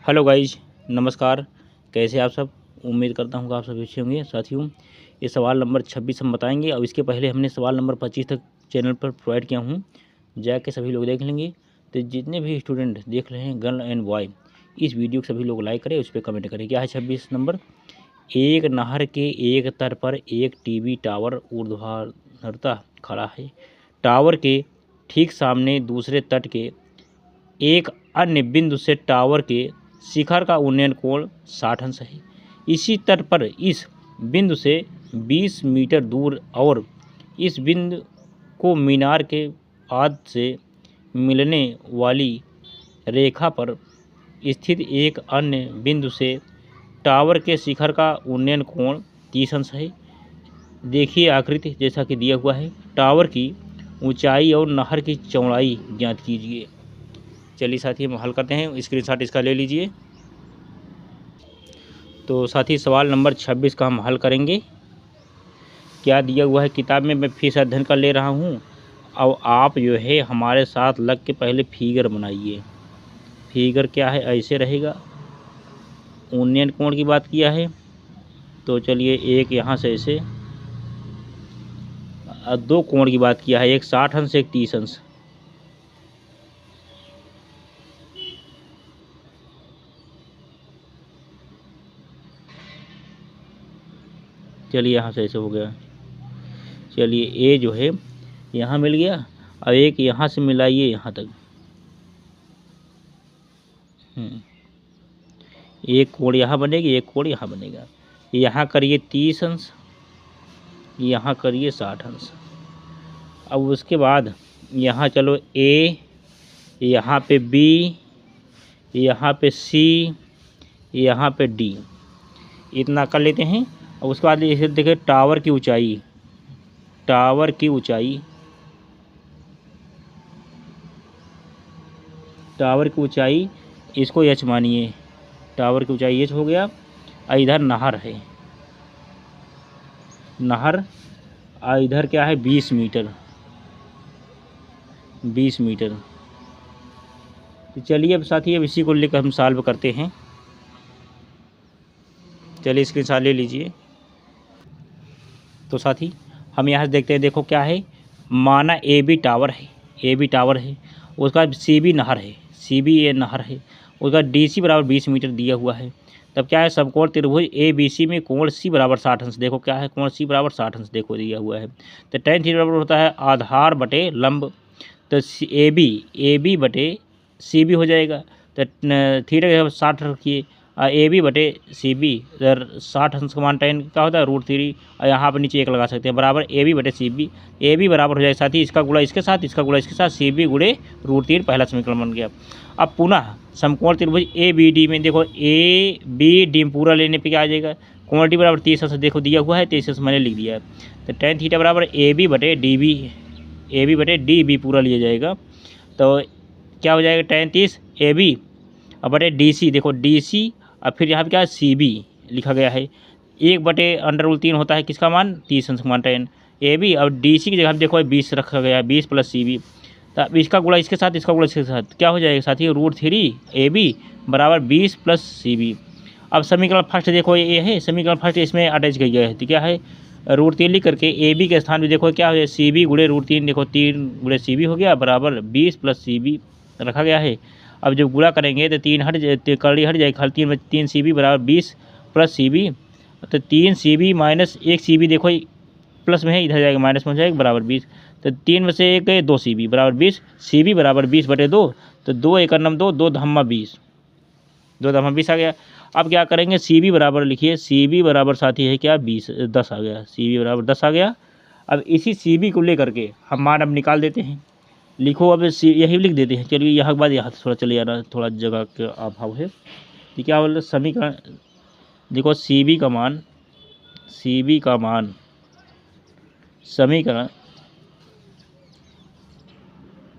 Hello guys, नमस्कार। कैसे आप सब? उम्मीद करता हूँ कि आप सब अच्छे होंगे। साथियों, ये सवाल नंबर 26 हम बताएंगे और इसके पहले हमने सवाल नंबर 25 तक चैनल पर प्रोवाइड किया हूँ, जाके सभी लोग देख लेंगे। तो जितने भी स्टूडेंट देख रहे हैं, गर्ल एंड बॉय, इस वीडियो को सभी लोग लाइक करें, उस पर कमेंट करें। क्या है 26 नंबर? एक नहर के एक तट पर एक टीवी टावर ऊर्ध्वाधरता खड़ा है। टावर के ठीक सामने दूसरे तट के एक अन्य बिंदु से टावर के शिखर का उन्नयन कोण 60 अंश है। इसी तट पर इस बिंदु से 20 मीटर दूर और इस बिंदु को मीनार के पाद से मिलने वाली रेखा पर स्थित एक अन्य बिंदु से टावर के शिखर का उन्नयन कोण 30 अंश है। देखिए आकृति जैसा कि दिया हुआ है। टावर की ऊंचाई और नहर की चौड़ाई ज्ञात कीजिए। चलिए साथी, हम हल करते हैं। स्क्रीनशॉट इसका ले लीजिए। तो साथी, सवाल नंबर 26 का हम हल करेंगे। क्या दिया हुआ है किताब में, मैं फिर से अध्ययन कर ले रहा हूँ। अब आप जो है हमारे साथ लग के पहले फिगर बनाइए। फिगर क्या है, ऐसे रहेगा। उन्नयन कोण की बात किया है, तो चलिए एक यहाँ से ऐसे। दो कोण की बात किया है, एक 60 अंश एक 30 अंश। चलिए यहाँ से ऐसे हो गया। चलिए ए जो है यहाँ मिल गया, और एक यहाँ से मिलाइए यहाँ तक। एक कोण यहाँ बनेगी, एक कोण यहाँ बनेगा। यहाँ करिए 30 अंश, यहाँ करिए 60 अंश। अब उसके बाद यहाँ चलो ए, यहाँ पे बी, यहाँ पे सी, यहाँ पे डी, इतना कर लेते हैं। और उसके बाद इसे देखिए टावर की ऊंचाई, टावर की ऊंचाई, टावर की ऊंचाई इसको एच मानिए। टावर की ऊंचाई एच हो गया। इधर नहर है, नहर इधर क्या है 20 मीटर, 20 मीटर। तो चलिए अब साथी, अब इसी को लेकर हम सॉल्व करते हैं। चलिए स्क्रीनशॉट ले लीजिए। तो साथी, हम यहाँ से देखते हैं। देखो क्या है, माना ए बी टावर है, ए बी टावर है, उसका सी बी नहर है, सी बी ए नहर है, उसका डी सी बराबर 20 मीटर दिया हुआ है। तब क्या है, समकोण त्रिभुज ए बी सी में कोण सी बराबर 60 अंश। देखो क्या है, कोण सी बराबर 60 अंश देखो दिया हुआ है। तो tan थीटा बराबर होता है आधार बटे लंब। तो ए बी बटे सी बी हो जाएगा। तो थीटा के 60 रखिए, ए बी बटे सी बी, इधर 60 अंश का मान tan क्या होता है √3, और यहाँ पर नीचे 1 लगा सकते हैं, बराबर ए बी बटे सी बी। ए बी बराबर हो जाएगा साथ ही इसका गुणा इसके साथ, इसका गुणा इसके साथ, सी बी गुणे √3, पहला समीकरण बन गया। अब पुनः समकोण त्रिभुज ए बी डी में देखो, ए बी डी पूरा लेने पे क्या आ जाएगा, कोण डी बराबर 30 अंश देखो दिया हुआ है, 30 अंश मैंने लिख दिया है। तो tan थीटा बराबर ए बी बटे डी बी, ए बी बटे डी बी पूरा लिया जाएगा। तो क्या हो जाएगा, tan 30 ए बी और बटे डी सी, देखो डी सी, और फिर यहाँ पे क्या है सी बी लिखा गया है। 1/√3 होता है किसका मान, 30 अंश का मान tan ए बी, और डी सी की जगह देखो 20 रखा गया है, 20 प्लस सी बी। तो इसका गुणा इसके साथ, इसका गुणा इसके साथ, क्या हो जाएगा साथी, √3 ए बी बराबर 20 प्लस सी बी। अब समीकरण फर्स्ट देखो ये है, समीकरण फर्स्ट इसमें अटैच किया गया है। तो क्या है, √3 लिख करके ए बी के स्थान पे देखो क्या हो जाए, सी बी गुणे √3, देखो 3 गुणे सी बी हो गया बराबर 20 प्लस सी बी रखा गया है। अब जब गुणा करेंगे तो 3 हट जाए, कड़ी हट जाएगी, खाली 3 सी बी बराबर 20 प्लस सी बी। तो 3 C B minus 1 C B देखो प्लस में है, इधर जाएगा माइनस में हो जाएगा बराबर 20। तो 3 में से 1 गए 2 सी बी बराबर 20, सी बी बराबर 20 बटे 2। तो 2 1 नम 2, 2 धम्मा 20, 2 धम्मा 20 आ गया। अब क्या करेंगे, सी बी बराबर लिखिए, सी बी बराबर साथी है क्या 10 आ गया, सी बी बराबर 10 आ गया। अब इसी सी बी को लेकर के हम मान अब निकाल देते हैं। लिखो अब यही लिख देते हैं। चलिए यहाँ के बाद यहाँ से थोड़ा चले जाना, थोड़ा जगह का अभाव है। तो क्या बोल रहे, समीकरण देखो, सी बी का मान, सी बी का मान समीकरण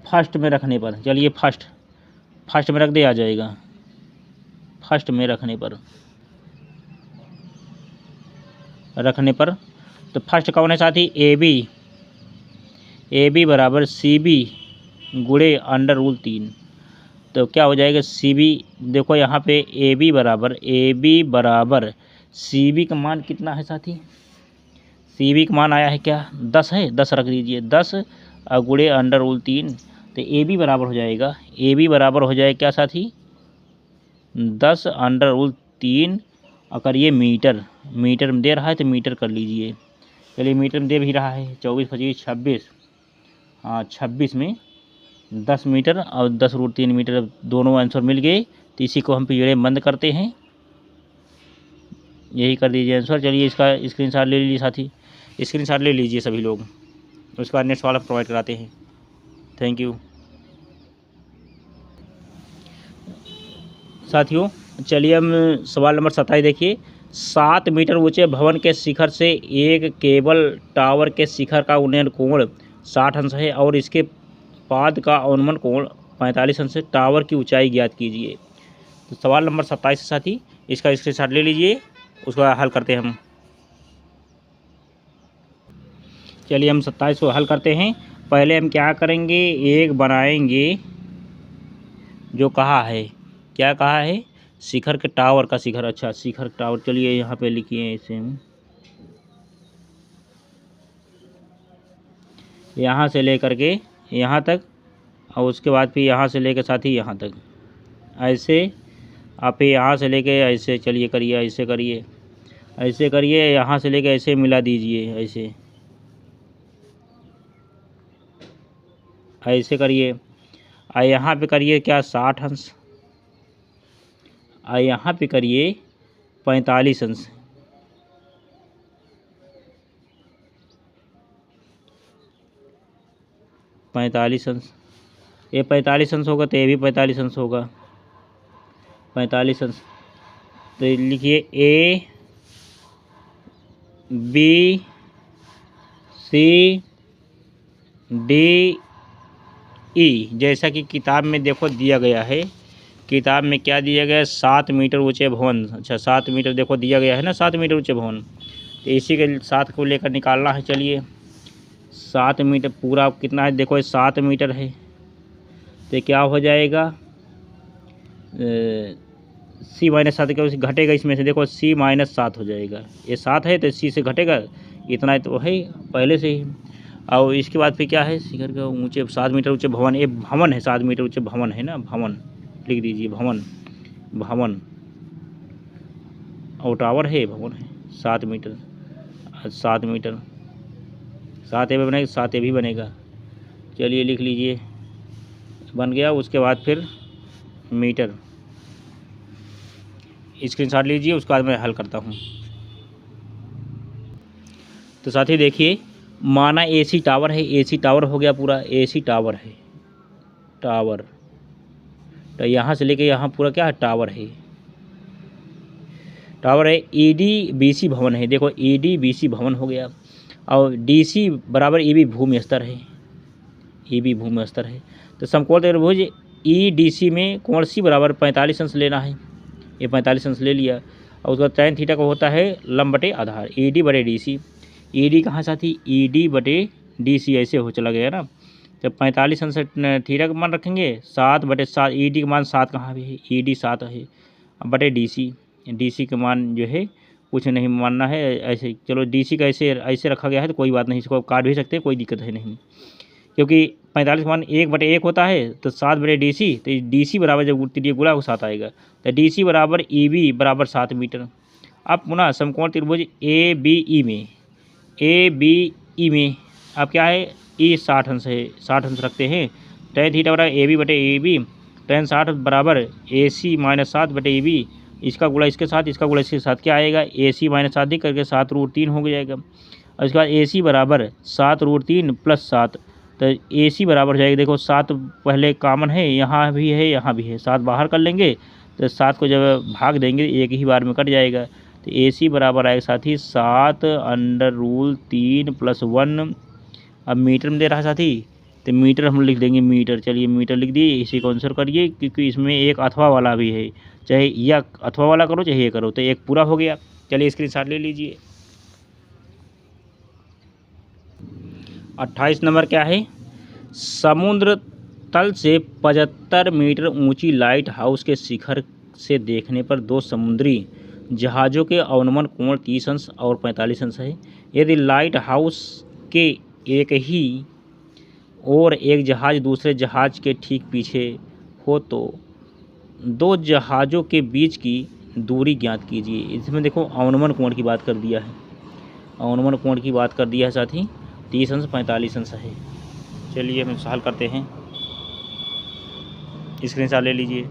फर्स्ट में रखने पर, चलिए फर्स्ट में रख दे, आ जाएगा फर्स्ट में रखने पर तो फर्स्ट कौन है साथी, ए बी बराबर सी बी गुणे √3। तो क्या हो जाएगा सी बी, देखो यहाँ पे ए बी बराबर सी बी का मान कितना है साथी, सी बी का मान आया है क्या 10 है, 10 रख दीजिए, 10 गुणे √3, तो ए बी बराबर हो जाएगा, ए बी बराबर हो जाएगा क्या साथी 10 √3, और करिए मीटर, मीटर में दे रहा है तो मीटर कर लीजिए, चलिए मीटर में दे भी रहा है 24 25 26, हाँ 26 में 10 मीटर और 10√3 मीटर, दोनों आंसर मिल गए, तो इसी को हम पीरियड बंद करते हैं, यही कर दीजिए आंसर। चलिए इसका स्क्रीनशॉट ले लीजिए साथी, स्क्रीनशॉट ले लीजिए सभी लोग, उसके बाद नेक्स्ट वाला प्रोवाइड कराते हैं। थैंक यू साथियों। चलिए हम सवाल नंबर 27 देखिए, 7 मीटर ऊंचे भवन के शिखर से एक केबल टावर के शिखर का उन्नयन कोण 60 अंश है और इसके पाद का अवनमन कोण 45 अंश है, टावर की ऊंचाई ज्ञात कीजिए। तो सवाल नंबर 27 साथी, इसका स्क्रीनशॉट ले लीजिए, उसका हल करते हैं हम। चलिए हम 27 को हल करते हैं। पहले हम क्या करेंगे, एक बनाएंगे जो कहा है, क्या कहा है शिखर के टावर का शिखर, अच्छा शिखर टावर, चलिए यहाँ पे लिखिए इसे हम, यहाँ से लेकर के यहाँ तक, और उसके बाद फिर यहाँ से लेकर साथी यहाँ तक, ऐसे आप यहाँ से लेके ऐसे चलिए करिए, ऐसे करिए, ऐसे करिए, यहाँ से लेके ऐसे मिला दीजिए, ऐसे ऐसे करिए, और यहाँ पे करिए क्या 60 अंश, और यहाँ पे करिए 45 अंश, ये 45 अंश होगा तो ये भी 45 अंश होगा, 45 अंश, तो लिखिए A B C D E, जैसा कि किताब में देखो दिया गया है, किताब में क्या दिया गया है 7 मीटर ऊंचे भवन, अच्छा 7 मीटर देखो दिया गया है ना, 7 मीटर ऊंचे भवन, तो इसी के 7 को लेकर निकालना है। चलिए 7 मीटर पूरा कितना है, देखो 7 मीटर है, तो क्या हो जाएगा C-7 का घटेगा इसमें से, देखो C-7 हो जाएगा, ये 7 है तो C से घटेगा, इतना तो है पहले से ही। और इसके बाद फिर क्या है, शिखर का ऊंचे 7 मीटर ऊंचे भवन, ये भवन है, 7 मीटर ऊंचे भवन है ना, भवन लिख दीजिए, भवन भवन, और टावर है, भवन है 7 मीटर, 7 मीटर, 7 ए बनेगा, 7 ए भी बनेगा, चलिए लिख लीजिए, बन गया। उसके बाद फिर मीटर, स्क्रीनशॉट लीजिए, उसके बाद मैं हल करता हूँ। तो साथी देखिए, माना एसी टावर है, एसी टावर हो गया पूरा, एसी टावर है, टावर, तो यहाँ से लेके यहाँ पूरा क्या है टावर है, टावर है। ईडी बीसी भवन है, देखो ईडी बीसी भवन हो गया, और डीसी बराबर ईबी भूमि स्तर है, ईबी भूमि स्तर है। तो समकोण त्रिभुज ईडीसी में कोण सी बराबर 45 अंश लेना है, ये 45 अंश ले लिया, और उसका tan थीटा का होता है लंब बटे आधार, ईडी बटे डीसी, ईडी कहाँ साथी ईडी बटे डीसी, ऐसे हो चला गया ना। जब 45 अंश थीटा का मान रखेंगे 7/7, ईडी का मान 7 कहाँ भी है, ईडी 7 है, बटे डीसी, डीसी का मान जो है कुछ नहीं मानना है, ऐसे चलो डीसी का ऐसे ऐसे रखा गया है तो कोई बात नहीं, इसको काट भी सकते हैं, कोई दिक्कत है नहीं, क्योंकि 45 का मान 1/1 होता है, तो 7/DC, तो डीसी बराबर जब त्रिज्या गुणा को 7 आएगा, तो डीसी बराबर ईबी बराबर 7 मीटर। अब पुनः समकोण त्रिभुज ए बी ई में अब क्या है, ई 60 अंश है, 60 अंश रखते हैं, tan थीटा बराबर ए बी बटे ए बी, tan 60 बराबर AC-7 बटे EB, इसका गुणा इसके साथ, इसका गुणा इसके साथ, क्या आएगा AC-7 करके 7√3 हो जाएगा, और इसके बाद AC बराबर 7√3 + 7, तो AC बराबर हो जाएगा, देखो 7 पहले कॉमन है, यहाँ भी है, यहाँ भी है, 7 बाहर कर लेंगे, तो 7 को जब भाग देंगे एक ही बार में कट जाएगा, तो AC बराबर आएगा साथी 7√3 + 1, अब मीटर में दे रहा है साथी, तो मीटर हम लिख देंगे मीटर, चलिए मीटर लिख दिए, इसी को आंसर करिए, क्योंकि इसमें एक अथवा वाला भी है, चाहे या अथवा वाला करो चाहे ये करो, तो एक पूरा हो गया। चलिए स्क्रीनशॉट ले लीजिए। 28 नंबर क्या है, समुद्र तल से 75 मीटर ऊंची लाइट हाउस के शिखर से देखने पर दो समुद्री जहाज़ों के अवनमन कोण 30 अंश और 45 अंश है। यदि लाइट हाउस के एक ही और एक जहाज़ दूसरे जहाज़ के ठीक पीछे हो तो दो जहाज़ों के बीच की दूरी ज्ञात कीजिए। इसमें देखो अवनमन कोण की बात कर दिया है, अवनमन कोण की बात कर दिया है साथ ही 30 अंश 45 अंश है। चलिए हम सवाल करते हैं, स्क्रीनशॉट ले लीजिए।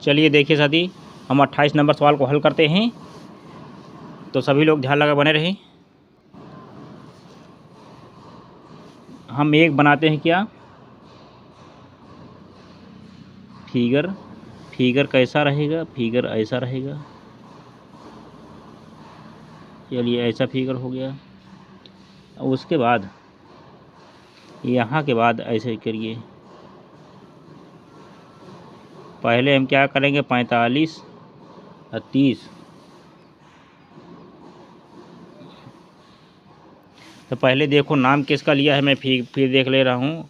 चलिए देखिए साथी, हम 28 नंबर सवाल को हल करते हैं, तो सभी लोग ध्यान लगा बने रहें। हम एक बनाते हैं क्या, फिगर। फिगर कैसा रहेगा, फिगर ऐसा रहेगा। चलिए ऐसा फिगर हो गया। और उसके बाद यहाँ के बाद ऐसे करिए। पहले हम क्या करेंगे, 45 और 30। तो पहले देखो नाम किसका लिया है, मैं फिर देख ले रहा हूँ।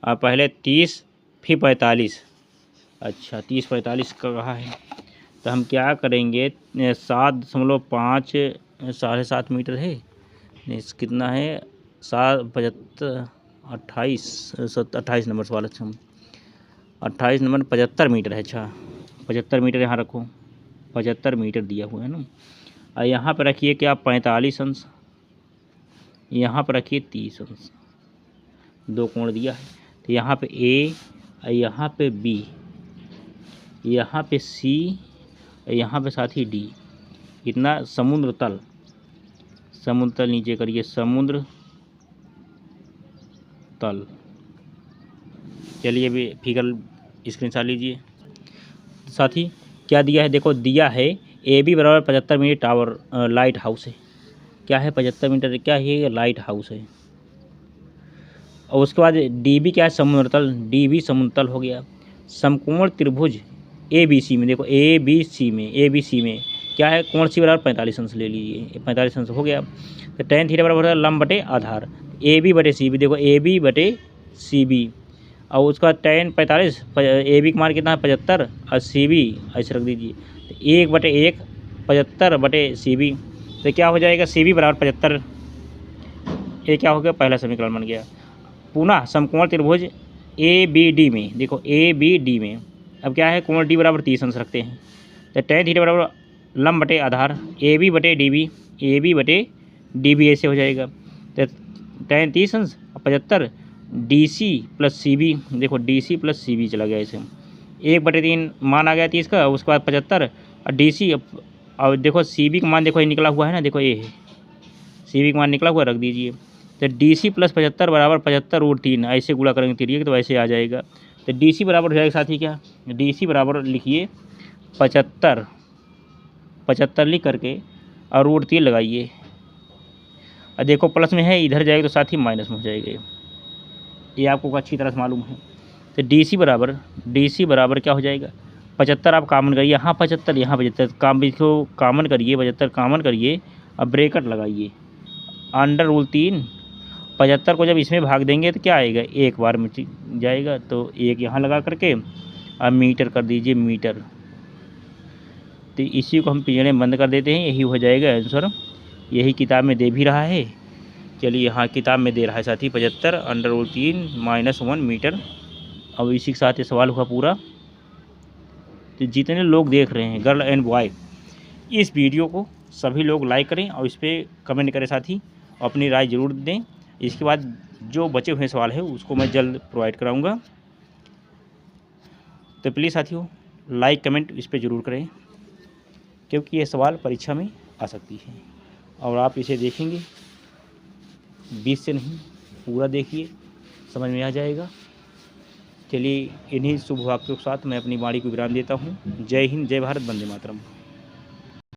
पहले 30 फिर 45। अच्छा 30-45 का कहा है, तो हम क्या करेंगे, 7.5 7.5 मीटर है, कितना है, 7 28 नंबर सवाल। अच्छा 28 नंबर 75 मीटर है। अच्छा 75 मीटर यहाँ रखो, 75 मीटर दिया हुआ है ना। और यहाँ पर रखिए क्या, 45 अंश, यहाँ पर रखिए 30 अंश। दो कोण दिया है, तो यहाँ पे ए, यहाँ पे बी, यहाँ पे सी, यहाँ पे साथ ही डी। कितना, समुद्र तल, समुद्र तल नीचे करिए, समुद्र तल। चलिए अभी फिगर स्क्रीनशॉट लीजिए। साथी क्या दिया है, देखो दिया है ए बी बराबर 75 मीटर टावर लाइट हाउस है। क्या है, 75 मीटर, क्या है, ये लाइट हाउस है। और उसके बाद डी बी क्या है, समुद्र तल, डी बी समुद्र तल हो गया। समकोण त्रिभुज ए बी सी में, देखो ए बी सी में क्या है, कोण सी बराबर 45 अंश ले लीजिए, 45 अंश हो गया। तो tan थीटा बराबर होता है लंब बटे आधार, ए बी बटे सी बी, देखो ए बी बटे सी बी। और उसका tan 45, ए बी का मान कितना है 75 और सी बी ऐसे रख दीजिए, तो 1/1 75 बटे सी बी। तो क्या हो जाएगा, सी बी बराबर 75। ये क्या हो गया, पहला समीकरण बन गया। पुनः समकोण त्रिभुज ए बी डी में, देखो ए बी डी में अब क्या है, कोण डी बराबर 30 अंश रखते हैं। तो tan थीटा बराबर लंब बटे आधार, ए बी बटे डी बी, ए बी बटे डी बी ऐसे हो जाएगा। तो tan 30 अंश 75 D C plus C B, देखो D C plus C B चला गया ऐसे, 1/3 मान आ गया 30 का। उसके बाद 75 और डी सी, और देखो सी बी का मान देखो ये निकला हुआ है ना, देखो ये है सी बी का मान निकला हुआ, रख दीजिए। तो डी सी प्लस 75 बराबर 75√3, ऐसे गुणा करेंगे तिरिए तो ऐसे आ जाएगा। तो डी सी बराबर हो जाएगा साथी क्या, डी सी बराबर लिखिए 75 लिख करके और √3 लगाइए। और देखो प्लस में है, इधर जाएगा तो साथ ही माइनस में हो जाएगा, ये आपको अच्छी तरह से मालूम है। तो डी सी बराबर क्या हो जाएगा, 75 आप कॉमन करिए, यहाँ 75 यहाँ 75, कॉमन करिए, 75 कॉमन करिए, अब ब्रेकेट लगाइए, √3। 75 को जब इसमें भाग देंगे तो क्या आएगा, एक बार में जाएगा, तो एक यहाँ लगा करके अब मीटर कर दीजिए, मीटर। तो इसी को हम पिंजड़े बंद कर देते हैं, यही हो जाएगा आंसर, यही किताब में दे भी रहा है। चलिए हाँ किताब में दे रहा है साथी, 75 √3 - 1 मीटर। अब इसी के साथ ये सवाल हुआ पूरा। तो जितने लोग देख रहे हैं गर्ल एंड बॉय, इस वीडियो को सभी लोग लाइक करें और इस पर कमेंट करें साथी, अपनी राय ज़रूर दें। इसके बाद जो बचे हुए सवाल है उसको मैं जल्द प्रोवाइड कराऊंगा। तो प्लीज़ साथियों लाइक कमेंट इस पर ज़रूर करें, क्योंकि ये सवाल परीक्षा में आ सकती है और आप इसे देखेंगे 20 से नहीं, पूरा देखिए, समझ में आ जाएगा। चलिए इन्हीं शुभ वाक्यों के साथ मैं अपनी वाणी को विराम देता हूँ। जय हिंद, जय भारत, वंदे मातरम।